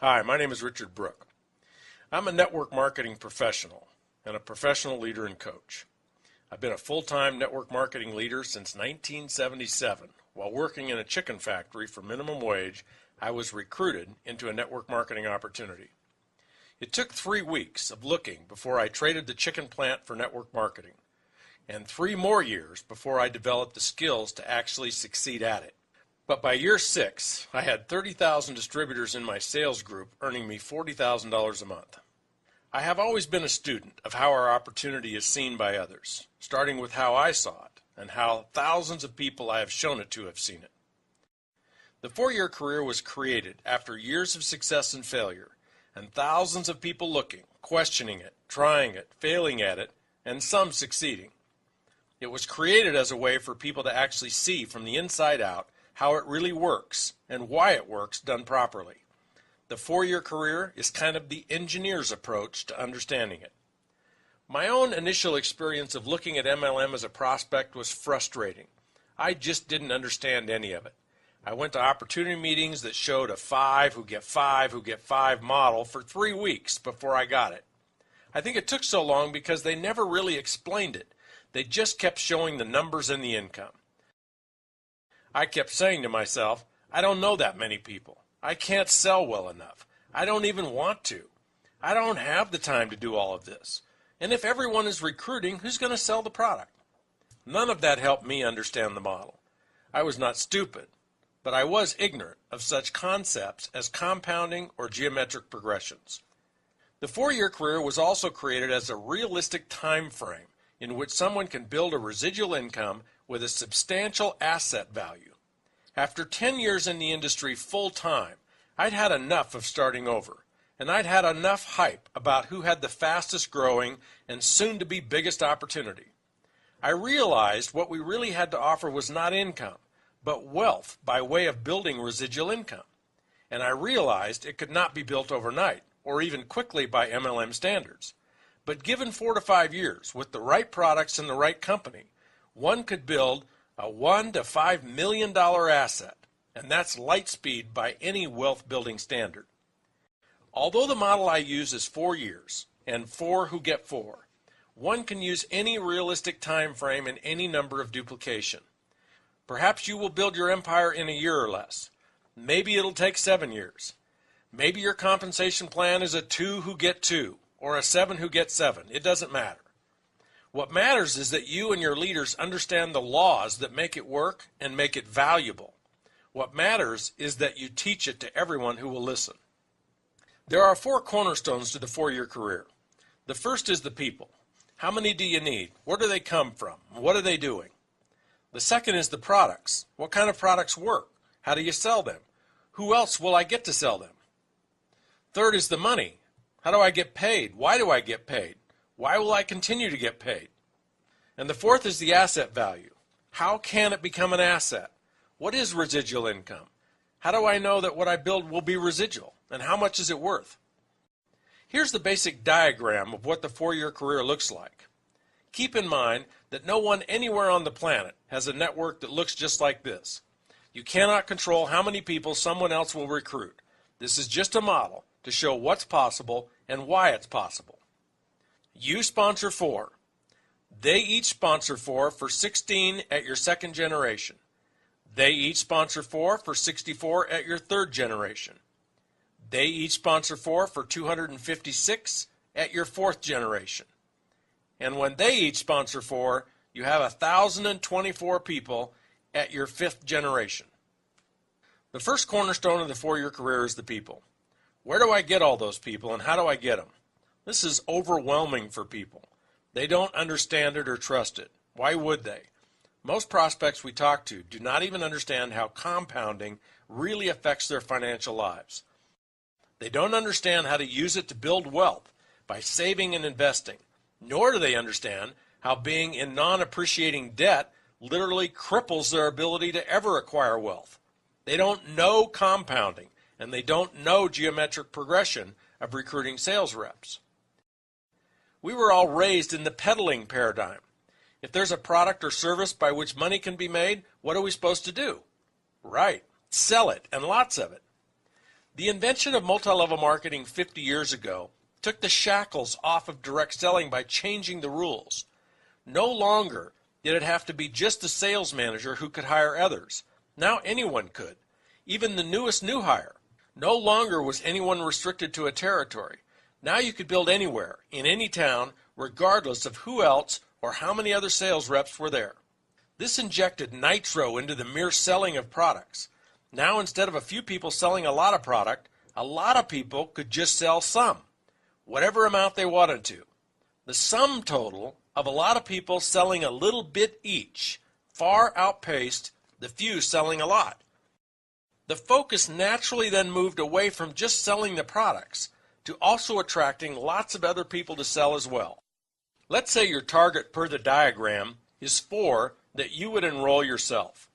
Hi, my name is Richard Brooke. I'm a network marketing professional and a professional leader and coach. I've been a full-time network marketing leader since 1977. While working in a chicken factory for minimum wage, I was recruited into a network marketing opportunity. It took 3 weeks of looking before I traded the chicken plant for network marketing, and 3 more years before I developed the skills to actually succeed at it. But by year 6, I had 30,000 distributors in my sales group earning me $40,000 a month. I have always been a student of how our opportunity is seen by others, starting with how I saw it and how thousands of people I have shown it to have seen it. The 4-year career was created after years of success and failure, and thousands of people looking, questioning it, trying it, failing at it, and some succeeding. It was created as a way for people to actually see from the inside out how it really works and why it works done properly. The 4-year career is kind of the engineer's approach to understanding it. My own initial experience of looking at MLM as a prospect was frustrating. I just didn't understand any of it. I went to opportunity meetings that showed a 5 who get 5 model for 3 weeks before I got it. I think it took so long because they never really explained it. They just kept showing the numbers and the income. I kept saying to myself, I don't know that many people. I can't sell well enough. I don't even want to. I don't have the time to do all of this. And if everyone is recruiting, who's going to sell the product? None of that helped me understand the model. I was not stupid, but I was ignorant of such concepts as compounding or geometric progressions. The 4-year career was also created as a realistic time frame in which someone can build a residual income with a substantial asset value. After 10 years in the industry full-time, I'd had enough of starting over, and I'd had enough hype about who had the fastest growing and soon-to-be biggest opportunity. I realized what we really had to offer was not income, but wealth by way of building residual income. And I realized it could not be built overnight, or even quickly by MLM standards. But given 4 to 5 years, with the right products and the right company, one could build a $1 to $5 million asset, and that's light speed by any wealth building standard. Although the model I use is 4 years, and 4 who get 4, one can use any realistic time frame and any number of duplication. Perhaps you will build your empire in a year or less. Maybe it'll take 7 years. Maybe your compensation plan is a 2 who get 2, or a 7 who get 7. It doesn't matter. What matters is that you and your leaders understand the laws that make it work and make it valuable. What matters is that you teach it to everyone who will listen. There are 4 cornerstones to the 4-year career. The first is the people. How many do you need? Where do they come from? What are they doing? The second is the products. What kind of products work? How do you sell them? Who else will I get to sell them? Third is the money. How do I get paid? Why do I get paid? Why will I continue to get paid? And the fourth is the asset value. How can it become an asset? What is residual income? How do I know that what I build will be residual? And how much is it worth? Here's the basic diagram of what the 4-year career looks like. Keep in mind that no one anywhere on the planet has a network that looks just like this. You cannot control how many people someone else will recruit. This is just a model to show what's possible and why it's possible. You sponsor 4. They each sponsor 4 for 16 at your 2nd generation. They each sponsor 4 for 64 at your 3rd generation. They each sponsor 4 for 256 at your 4th generation. And when they each sponsor 4, you have 1,024 people at your 5th generation. The first cornerstone of the 4-year career is the people. Where do I get all those people, and how do I get them? This is overwhelming for people. They don't understand it or trust it. Why would they? Most prospects we talk to do not even understand how compounding really affects their financial lives. They don't understand how to use it to build wealth by saving and investing, nor do they understand how being in non-appreciating debt literally cripples their ability to ever acquire wealth. They don't know compounding, and they don't know geometric progression of recruiting sales reps. We were all raised in the peddling paradigm. If there's a product or service by which money can be made, what are we supposed to do? Right, sell it, and lots of it. The invention of multi-level marketing 50 years ago took the shackles off of direct selling by changing the rules. No longer did it have to be just the sales manager who could hire others. Now anyone could, even the newest new hire. No longer was anyone restricted to a territory. Now you could build anywhere, in any town, regardless of who else or how many other sales reps were there. This injected nitro into the mere selling of products. Now instead of a few people selling a lot of people could just sell some, whatever amount they wanted to. The sum total of a lot of people selling a little bit each far outpaced the few selling a lot. The focus naturally then moved away from just selling the products to also attracting lots of other people to sell as well. Let's say your target per the diagram is 4 that you would enroll yourself.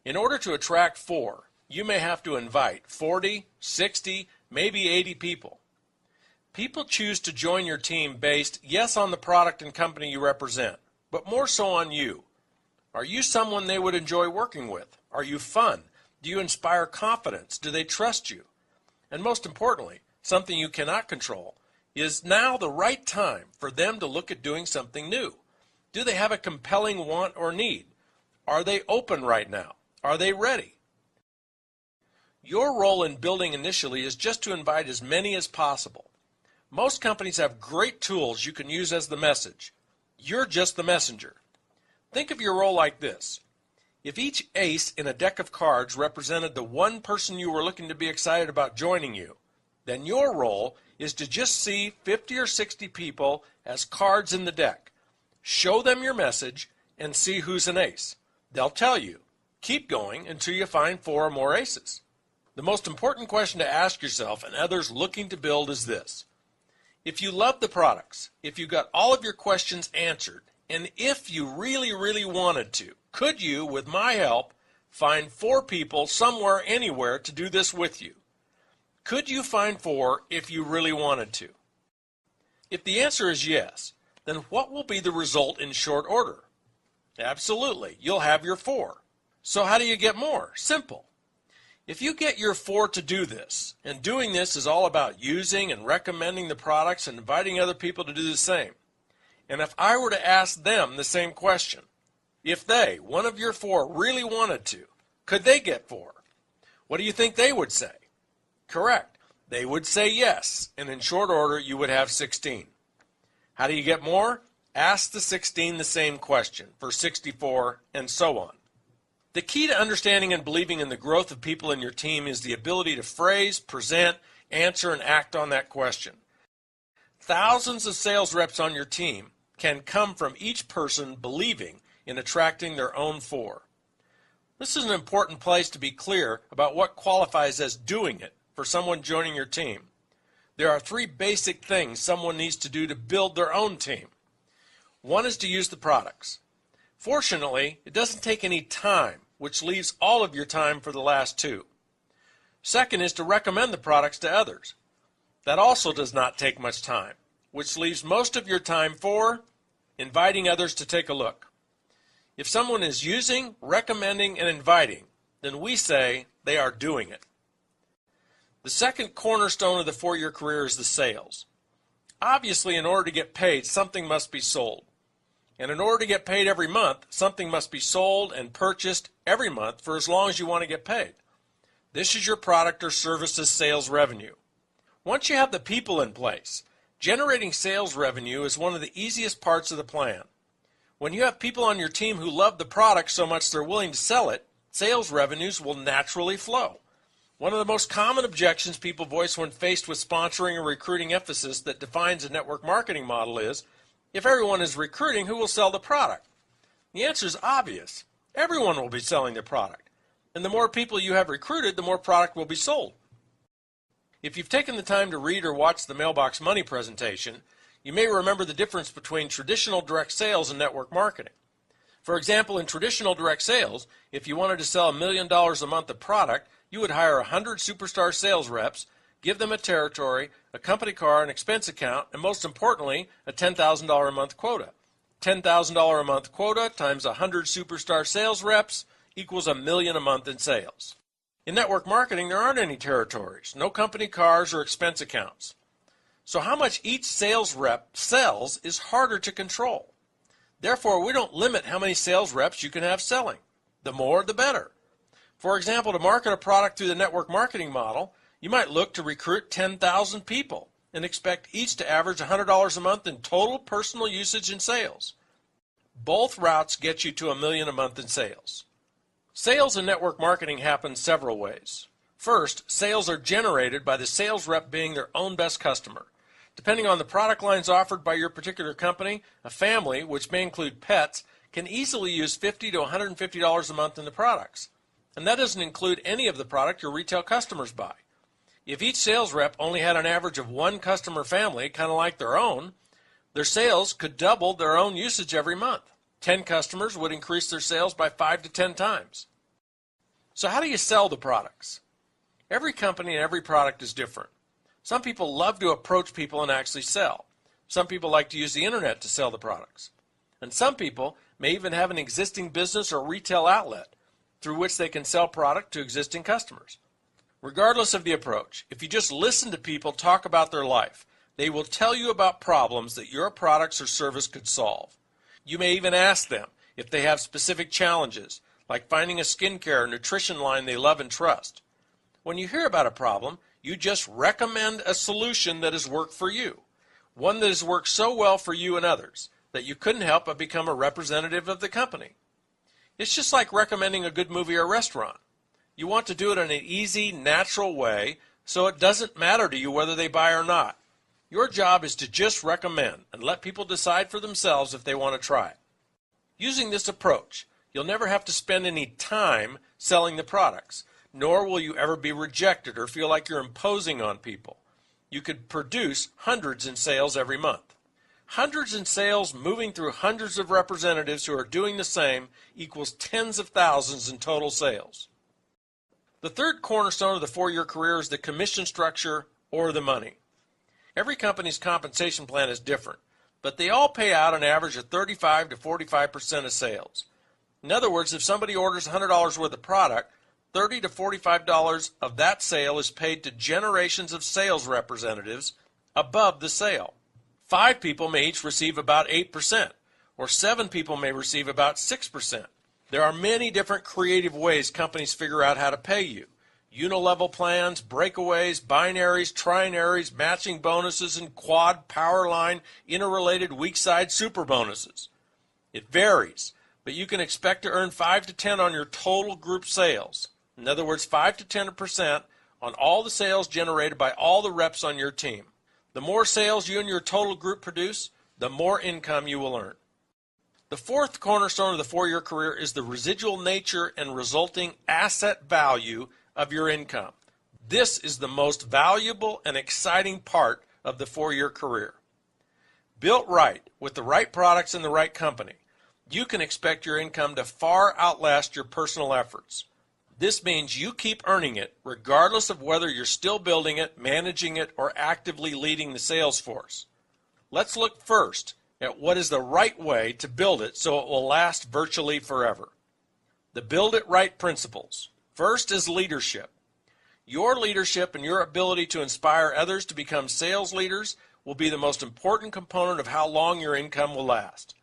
In order to attract 4, you may have to invite 40, 60, maybe 80 people. People choose to join your team based, yes, on the product and company you represent, but more so on you. Are you someone they would enjoy working with? Are you fun? Do you inspire confidence? Do they trust you? And most importantly, something you cannot control, is now the right time for them to look at doing something new? Do they have a compelling want or need? Are they open right now? Are they ready? Your role in building initially is just to invite as many as possible. Most companies have great tools you can use as the message. You're just the messenger. Think of your role like this. If each ace in a deck of cards represented the one person you were looking to be excited about joining you, then your role is to just see 50 or 60 people as cards in the deck. Show them your message and see who's an ace. They'll tell you. Keep going until you find 4 or more aces. The most important question to ask yourself and others looking to build is this. If you love the products, if you got all of your questions answered, and if you really, really wanted to, could you, with my help, find 4 people somewhere, anywhere to do this with you? Could you find 4 if you really wanted to? If the answer is yes, then what will be the result in short order? Absolutely, you'll have your 4. So how do you get more? Simple. If you get your 4 to do this, and doing this is all about using and recommending the products and inviting other people to do the same, and if I were to ask them the same question, if they, one of your 4, really wanted to, could they get 4? What do you think they would say? Correct. They would say yes, and in short order you would have 16. How do you get more? Ask the 16 the same question for 64, and so on. The key to understanding and believing in the growth of people in your team is the ability to phrase, present, answer, and act on that question. Thousands of sales reps on your team can come from each person believing in attracting their own 4. This is an important place to be clear about what qualifies as doing it for someone joining your team. There are 3 basic things someone needs to do to build their own team. One is to use the products. Fortunately, it doesn't take any time, which leaves all of your time for the last 2. Second is to recommend the products to others. That also does not take much time, which leaves most of your time for inviting others to take a look. If someone is using, recommending, and inviting, then we say they are doing it. The second cornerstone of the 4-year career is the sales. Obviously, in order to get paid, something must be sold. And in order to get paid every month, something must be sold and purchased every month for as long as you want to get paid. This is your product or services sales revenue. Once you have the people in place, generating sales revenue is one of the easiest parts of the plan. When you have people on your team who love the product so much they're willing to sell it, sales revenues will naturally flow. One of the most common objections people voice when faced with sponsoring or recruiting emphasis that defines a network marketing model is, if everyone is recruiting, who will sell the product? The answer is obvious. Everyone will be selling the product. And the more people you have recruited, the more product will be sold. If you've taken the time to read or watch the Mailbox Money presentation, you may remember the difference between traditional direct sales and network marketing. For example, in traditional direct sales, if you wanted to sell $1 million a month of product, you would hire 100 superstar sales reps, give them a territory, a company car, an expense account, and most importantly, a $10,000 a month quota. $10,000 a month quota times 100 superstar sales reps equals $1 million a month in sales. In network marketing, there aren't any territories, no company cars or expense accounts. So how much each sales rep sells is harder to control. Therefore, we don't limit how many sales reps you can have selling. The more, the better. For example, to market a product through the network marketing model, you might look to recruit 10,000 people and expect each to average $100 a month in total personal usage and sales. Both routes get you to $1 million a month in sales. Sales in network marketing happen several ways. First, sales are generated by the sales rep being their own best customer. Depending on the product lines offered by your particular company, a family, which may include pets, can easily use $50 to $150 a month in the products. And that doesn't include any of the product your retail customers buy. If each sales rep only had an average of one customer family, kind of like their own, their sales could double their own usage every month. 10 customers would increase their sales by 5 to 10 times. So how do you sell the products? Every company and every product is different. Some people love to approach people and actually sell. Some people like to use the internet to sell the products. And some people may even have an existing business or retail outlet through which they can sell product to existing customers. Regardless of the approach, if you just listen to people talk about their life, they will tell you about problems that your products or service could solve. You may even ask them if they have specific challenges, like finding a skincare or nutrition line they love and trust. When you hear about a problem, you just recommend a solution that has worked for you, one that has worked so well for you and others that you couldn't help but become a representative of the company. It's just like recommending a good movie or restaurant. You want to do it in an easy, natural way so it doesn't matter to you whether they buy or not. Your job is to just recommend and let people decide for themselves if they want to try it. Using this approach, you'll never have to spend any time selling the products, nor will you ever be rejected or feel like you're imposing on people. You could produce hundreds in sales every month. Hundreds in sales moving through hundreds of representatives who are doing the same equals tens of thousands in total sales. The third cornerstone of the 4-year career is the commission structure or the money. Every company's compensation plan is different, but they all pay out an average of 35 to 45% of sales. In other words, if somebody orders $100 worth of product, $30 to $45 of that sale is paid to generations of sales representatives above the sale. 5 people may each receive about 8%, or 7 people may receive about 6%. There are many different creative ways companies figure out how to pay you. Unilevel plans, breakaways, binaries, trinaries, matching bonuses, and quad, power line, interrelated weak side super bonuses. It varies, but you can expect to earn 5 to 10 on your total group sales. In other words, 5 to 10% on all the sales generated by all the reps on your team. The more sales you and your total group produce, the more income you will earn. The fourth cornerstone of the 4-year career is the residual nature and resulting asset value of your income. This is the most valuable and exciting part of the 4-year career. Built right, with the right products and the right company, you can expect your income to far outlast your personal efforts. This means you keep earning it regardless of whether you're still building it, managing it, or actively leading the sales force. Let's look first at what is the right way to build it so it will last virtually forever. The build it right principles. First is leadership. Your leadership and your ability to inspire others to become sales leaders will be the most important component of how long your income will last.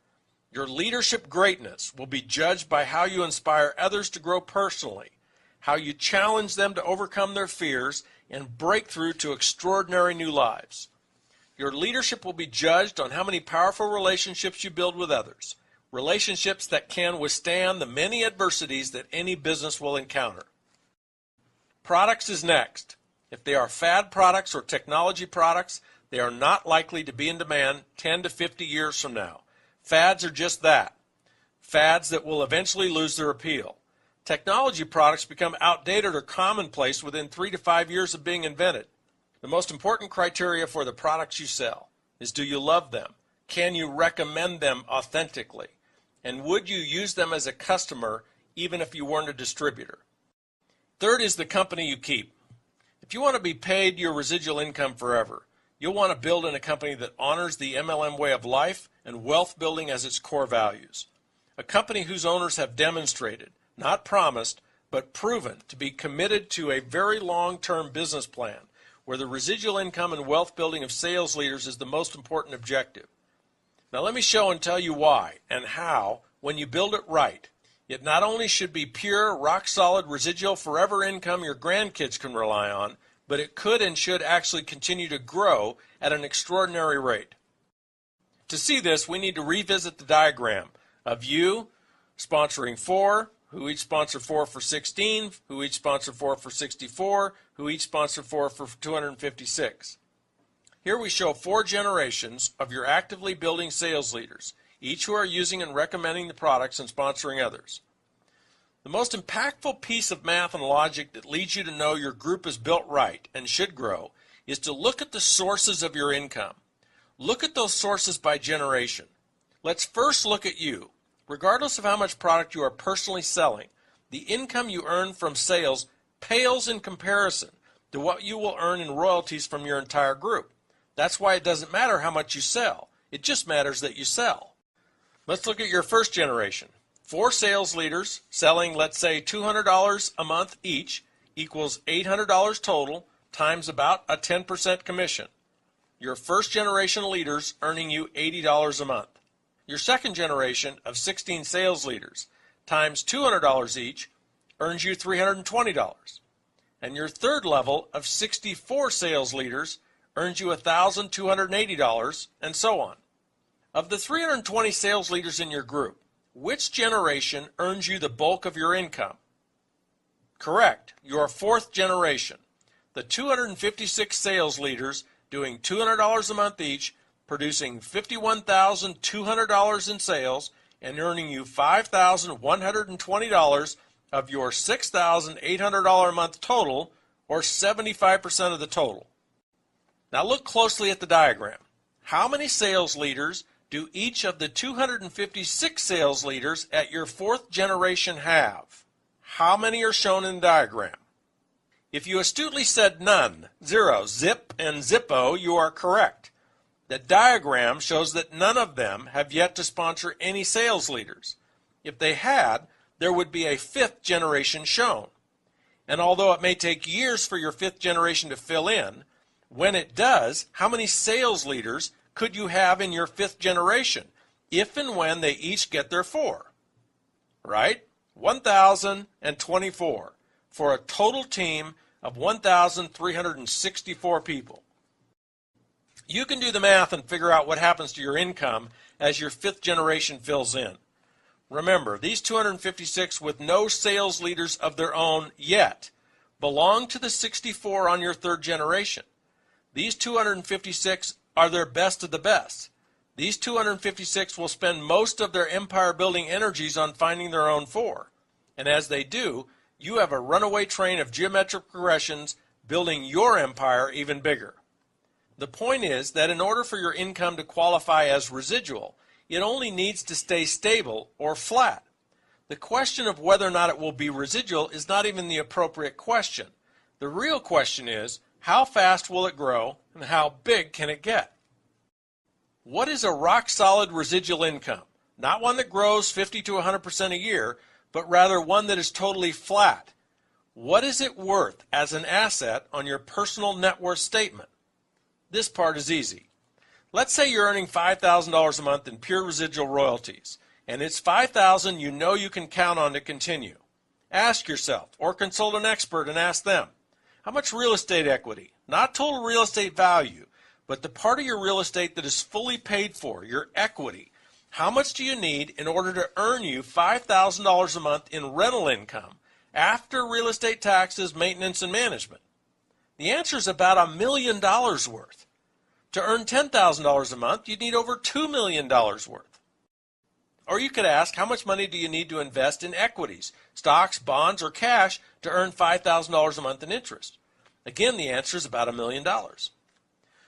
Your leadership greatness will be judged by how you inspire others to grow personally, how you challenge them to overcome their fears and break through to extraordinary new lives. Your leadership will be judged on how many powerful relationships you build with others, relationships that can withstand the many adversities that any business will encounter. Products is next. If they are fad products or technology products, they are not likely to be in demand 10 to 50 years from now. Fads are just that, fads that will eventually lose their appeal. Technology products become outdated or commonplace within 3 to 5 years of being invented. The most important criteria for the products you sell is, do you love them? Can you recommend them authentically? And would you use them as a customer even if you weren't a distributor? Third is the company you keep. If you want to be paid your residual income forever, you'll want to build in a company that honors the MLM way of life and wealth building as its core values. A company whose owners have demonstrated, not promised, but proven to be committed to a very long-term business plan where the residual income and wealth building of sales leaders is the most important objective. Now let me show and tell you why and how, when you build it right, it not only should be pure, rock-solid, residual, forever income your grandkids can rely on, but it could and should actually continue to grow at an extraordinary rate. To see this, we need to revisit the diagram of you sponsoring 4, who each sponsor 4 for 16, who each sponsor 4 for 64, who each sponsor 4 for 256. Here we show 4 generations of your actively building sales leaders, each who are using and recommending the products and sponsoring others. The most impactful piece of math and logic that leads you to know your group is built right and should grow is to look at the sources of your income. Look at those sources by generation. Let's first look at you. Regardless of how much product you are personally selling, the income you earn from sales pales in comparison to what you will earn in royalties from your entire group. That's why it doesn't matter how much you sell. It just matters that you sell. Let's look at your first generation. 4 sales leaders selling, let's say, $200 a month each equals $800 total times about a 10% commission. Your first generation leaders earning you $80 a month. Your second generation of 16 sales leaders times $200 each earns you $320. And your third level of 64 sales leaders earns you $1,280, and so on. Of the 320 sales leaders in your group, which generation earns you the bulk of your income? Correct, your fourth generation. The 256 sales leaders doing $200 a month each, producing $51,200 in sales, and earning you $5,120 of your $6,800 a month total, or 75% of the total. Now look closely at the diagram. How many sales leaders do each of the 256 sales leaders at your fourth generation have? How many are shown in the diagram? If you astutely said none, 0, zip, and zippo, you are correct. The diagram shows that none of them have yet to sponsor any sales leaders. If they had, there would be a fifth generation shown. And although it may take years for your fifth generation to fill in, when it does, how many sales leaders could you have in your fifth generation, if and when they each get their 4? Right? 1,024, for a total team of 1,364 people. You can do the math and figure out what happens to your income as your fifth generation fills in. Remember, these 256 with no sales leaders of their own yet belong to the 64 on your third generation. These 256 are their best of the best. These 256 will spend most of their empire-building energies on finding their own 4. And as they do, you have a runaway train of geometric progressions building your empire even bigger. The point is that in order for your income to qualify as residual, it only needs to stay stable or flat. The question of whether or not it will be residual is not even the appropriate question. The real question is, how fast will it grow and how big can it get? What is a rock-solid residual income? Not one that grows 50 to 100% a year, but rather one that is totally flat. What is it worth as an asset on your personal net worth statement? This part is easy. Let's say you're earning $5,000 a month in pure residual royalties, and it's $5,000 you know you can count on to continue. Ask yourself, or consult an expert and ask them, how much real estate equity, not total real estate value, but the part of your real estate that is fully paid for, your equity, how much do you need in order to earn you $5,000 a month in rental income after real estate taxes, maintenance, and management? The answer is about $1 million worth. To earn $10,000 a month, you'd need over $2 million worth. Or you could ask, how much money do you need to invest in equities, stocks, bonds, or cash to earn $5,000 a month in interest? Again, the answer is about $1 million.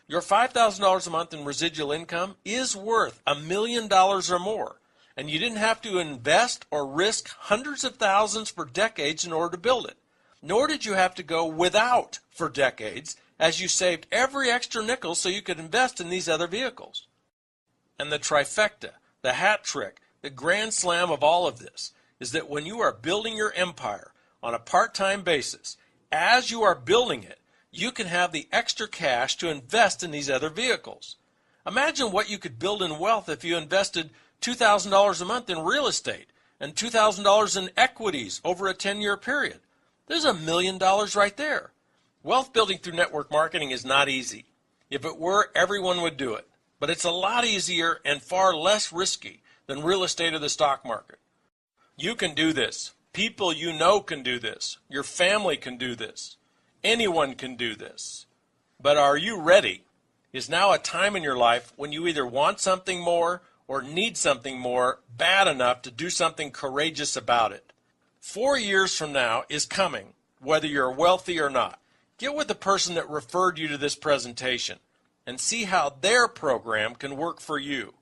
Your $5,000 a month in residual income is worth $1 million or more, and you didn't have to invest or risk hundreds of thousands for decades in order to build it. Nor did you have to go without for decades, as you saved every extra nickel so you could invest in these other vehicles. And the trifecta, the hat trick, the grand slam of all of this is that when you are building your empire, on a part-time basis. As you are building it, you can have the extra cash to invest in these other vehicles. Imagine what you could build in wealth if you invested $2,000 a month in real estate and $2,000 in equities over a 10-year period. There's $1 million right there. Wealth building through network marketing is not easy. If it were, everyone would do it. But it's a lot easier and far less risky than real estate or the stock market. You can do this. People you know can do this. Your family can do this. Anyone can do this. But are you ready? Is now a time in your life when you either want something more or need something more bad enough to do something courageous about it. 4 years from now is coming, whether you're wealthy or not. Get with the person that referred you to this presentation and see how their program can work for you.